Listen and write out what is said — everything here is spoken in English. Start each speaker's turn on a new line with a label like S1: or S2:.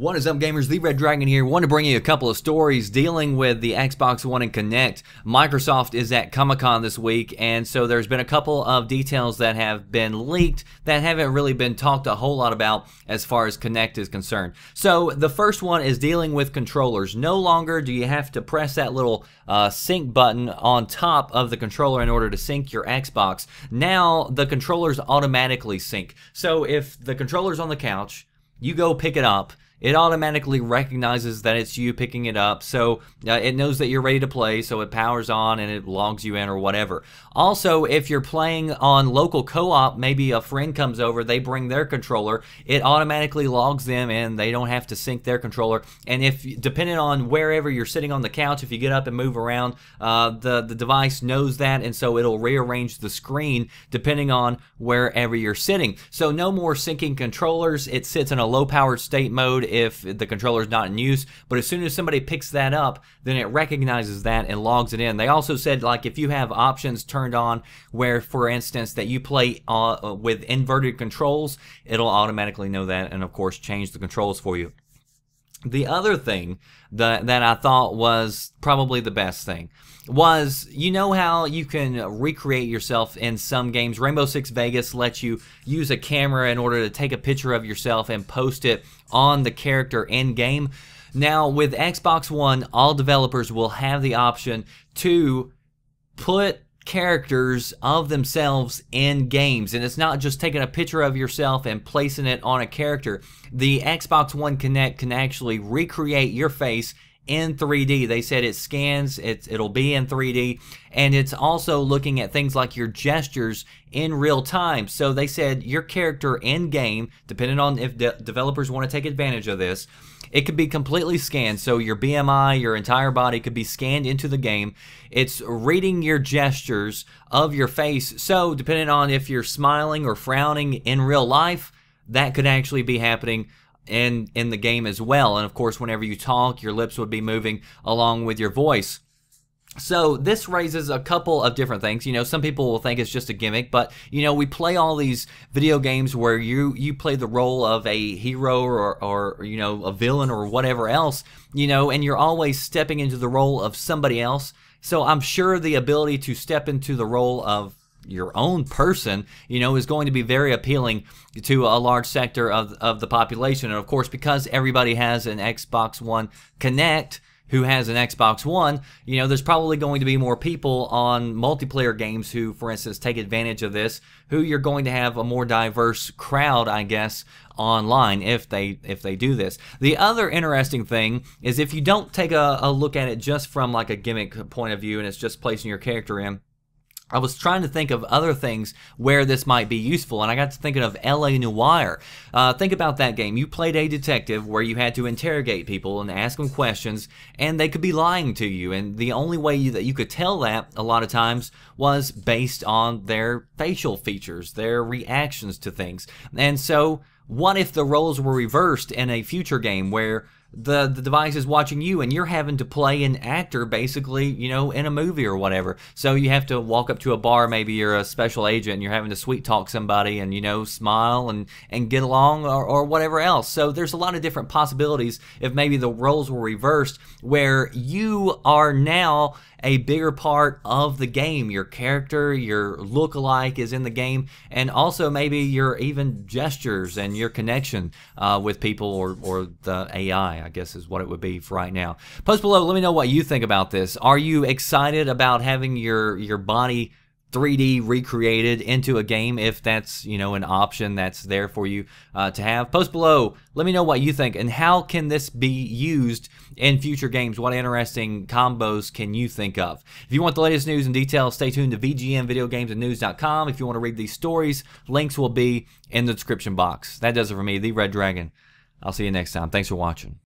S1: What is up, gamers? The Red Dragon here. Want to bring you a couple of stories dealing with the Xbox One and Kinect. Microsoft is at Comic-Con this week, and so there's been a couple of details that have been leaked that haven't really been talked a whole lot about as far as Kinect is concerned. So the first one is dealing with controllers. No longer do you have to press that little sync button on top of the controller in order to sync your Xbox. Now the controllers automatically sync. So if the controller's on the couch, you go pick it up, it automatically recognizes that it's you picking it up, so it knows that you're ready to play, so it powers on and it logs you in or whatever. Also, if you're playing on local co-op, maybe a friend comes over, they bring their controller, it automatically logs them in, they don't have to sync their controller. And if, depending on wherever you're sitting on the couch, if you get up and move around, the device knows that, and so it'll rearrange the screen depending on wherever you're sitting. So no more syncing controllers. It sits in a low-powered state mode if the controller is not in use, but as soon as somebody picks that up, then it recognizes that and logs it in. They also said, like, if you have options turned on where, for instance, that you play with inverted controls, it'll automatically know that and of course change the controls for you. The other thing that I thought was probably the best thing was, you know how you can recreate yourself in some games? Rainbow Six Vegas lets you use a camera in order to take a picture of yourself and post it on the character in game. Now with Xbox One, all developers will have the option to put characters of themselves in games, and it's not just taking a picture of yourself and placing it on a character. The Xbox One Kinect can actually recreate your face in 3D. They said it scans, it'll be in 3D, and it's also looking at things like your gestures in real time. So they said your character in game, depending on if developers want to take advantage of this, it could be completely scanned. So your BMI, your entire body could be scanned into the game. It's reading your gestures of your face. So depending on if you're smiling or frowning in real life, that could actually be happening in the game as well. And of course, whenever you talk, your lips would be moving along with your voice. So this raises a couple of different things. You know, some people will think it's just a gimmick, but you know, we play all these video games where you play the role of a hero or you know, a villain or whatever else, you know, and you're always stepping into the role of somebody else. So I'm sure the ability to step into the role of your own person, you know, is going to be very appealing to a large sector of the population. And of course, because everybody has an Xbox One Kinect who has an Xbox One, you know, there's probably going to be more people on multiplayer games who, for instance, take advantage of this, who you're going to have a more diverse crowd, I guess, online if they do this. The other interesting thing is, if you don't take a look at it just from like a gimmick point of view and it's just placing your character in, I was trying to think of other things where this might be useful, and I got to thinking of L.A. Noire. Think about that game. You played a detective where you had to interrogate people and ask them questions, and they could be lying to you, and the only way that you could tell that a lot of times was based on their facial features, their reactions to things. And so what if the roles were reversed in a future game where the device is watching you and you're having to play an actor, basically, you know, in a movie or whatever? So you have to walk up to a bar, maybe you're a special agent and you're having to sweet talk somebody and, you know, smile and get along or whatever else. So there's a lot of different possibilities if maybe the roles were reversed, where you are now a bigger part of the game. Your character, your look-alike is in the game, and also maybe your even gestures and your connection with people or the AI, I guess is what it would be for right now. Post below, let me know what you think about this. Are you excited about having your body 3D recreated into a game, if that's, you know, an option that's there for you to have? Post below, let me know what you think, and how can this be used in future games? What interesting combos can you think of? If you want the latest news and details, stay tuned to VGMVideoGamesAndNews.com. If you want to read these stories, links will be in the description box. That does it for me, The Red Dragon. I'll see you next time. Thanks for watching.